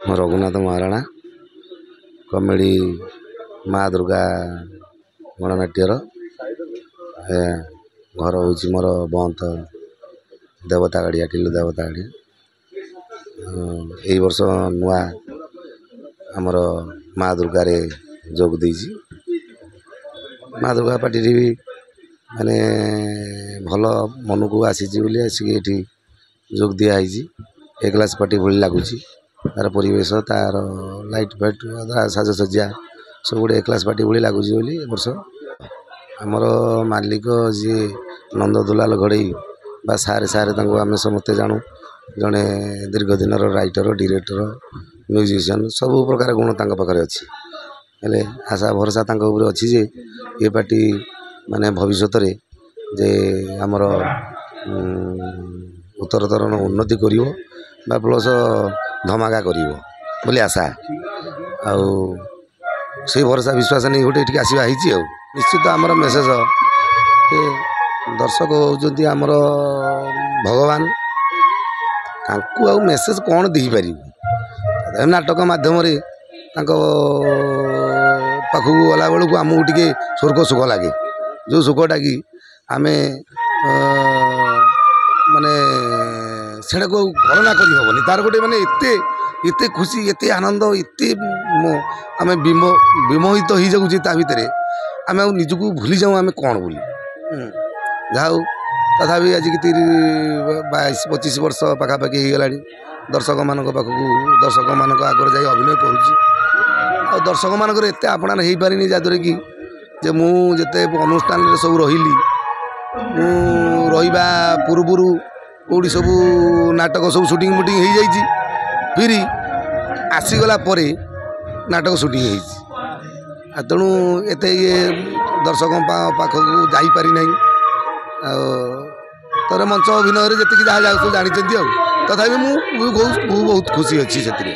ମୁଁ ରଘୁନାଥ ମହାରଣା କମେଡ଼ି ମା ଦୁର୍ଗା ଗଣନାଟ୍ୟର ଘର ହେଉଛି ମୋର ବନ୍ତ ଦେବତା ଗାଡ଼ିଆ ଟିଲୁ ଦେବତା ଗାଡ଼ିଆ। ଏଇ ବର୍ଷ ନୂଆ ଆମର ମା ଦୁର୍ଗାରେ ଯୋଗ ଦେଇଛି। ମା ଦୁର୍ଗା ପାର୍ଟିରେ ବି ମାନେ ଭଲ ମନକୁ ଆସିଛି ବୋଲି ଆସିକି ଏଠି ଯୋଗ ଦିଆହେଇଛି। ଏ କ୍ଲାସ୍ ପାର୍ଟି ଭଳି ଲାଗୁଛି। ତାର ପରିବେଶ, ତାର ଲାଇଟ୍ ଫାଇଟ୍, ସାଜସଜ୍ଜା ସବୁ ଗୋଟେ ଏ କ୍ଲାସ୍ ପାର୍ଟି ଭଳି ଲାଗୁଛି ବୋଲି ଏ ବର୍ଷ ଆମର ମାଲିକ ଯିଏ ନନ୍ଦଦୁଲାଲ ଘଡ଼େଇ ବା ସାରେ ତାଙ୍କୁ ଆମେ ସମସ୍ତେ ଜାଣୁ। ଜଣେ ଦୀର୍ଘ ଦିନର ରାଇଟର, ଡିରେକ୍ଟର, ମ୍ୟୁଜିସିଆନ୍ ସବୁ ପ୍ରକାର ଗୁଣ ତାଙ୍କ ପାଖରେ ଅଛି। ହେଲେ ଆଶା ଭରସା ତାଙ୍କ ଉପରେ ଅଛି ଯେ ଏ ପାର୍ଟି ମାନେ ଭବିଷ୍ୟତରେ ଯେ ଆମର ଉତ୍ତରତର ଉନ୍ନତି କରିବ ବା ପ୍ଲସ୍ ଧମାକା କରିବ ବୋଲି ଆଶା। ଆଉ ସେଇ ଭରସା ବିଶ୍ୱାସ ନେଇ ଗୋଟେ ଏଠିକି ଆସିବା ହେଇଛି। ଆଉ ନିଶ୍ଚିତ ଆମର ମେସେଜ ଯେ ଦର୍ଶକ ହେଉଛନ୍ତି ଆମର ଭଗବାନ, ତାଙ୍କୁ ଆଉ ମେସେଜ କ'ଣ ଦେଇପାରିବୁ। ନାଟକ ମାଧ୍ୟମରେ ତାଙ୍କ ପାଖକୁ ଗଲାବେଳକୁ ଆମକୁ ଟିକେ ସ୍ୱର୍ଗ ସୁଖ ଲାଗେ। ଯେଉଁ ସୁଖଟା କି ଆମେ ମାନେ ସେଟାକୁ ଆଉ କଳନା କରିହେବନି। ତାର ଗୋଟେ ମାନେ ଏତେ ଖୁସି, ଏତେ ଆନନ୍ଦ, ଏତେ ଆମେ ବିମୋହିତ ହେଇଯାଉଛି ତା ଭିତରେ, ଆମେ ଆଉ ନିଜକୁ ଭୁଲି ଯାଉ ଆମେ କ'ଣ ବୋଲି। ଯାହା ହଉ ତଥାପି ଆଜିକି 22-25 ବର୍ଷ ପାଖାପାଖି ହେଇଗଲାଣି ଦର୍ଶକମାନଙ୍କ ପାଖକୁ, ଦର୍ଶକମାନଙ୍କ ଆଗରେ ଯାଇ ଅଭିନୟ କରୁଛି। ଆଉ ଦର୍ଶକମାନଙ୍କର ଏତେ ଆପଣାର ହେଇପାରିନି ଯାହାଦ୍ୱାରା କି ଯେ ମୁଁ ଯେତେ ଅନୁଷ୍ଠାନରେ ସବୁ ରହିଲି, ମୁଁ ରହିବା ପୂର୍ବରୁ କେଉଁଠି ସବୁ ନାଟକ ସବୁ ସୁଟିଂ ହେଇଯାଇଛି, ଫିରି ଆସିଗଲା ପରେ ନାଟକ ସୁଟିଂ ହେଇଛି। ଆଉ ତେଣୁ ଏତେ ଦର୍ଶକ ପାଖକୁ ଯାଇପାରି ନାହିଁ। ଆଉ ତୋର ମଞ୍ଚ ଅଭିନୟରେ ଯେତିକି ଯାହା ସବୁ ଜାଣିଛନ୍ତି। ଆଉ ତଥାପି ମୁଁ ବହୁତ ଖୁସି ଅଛି ସେଥିରେ।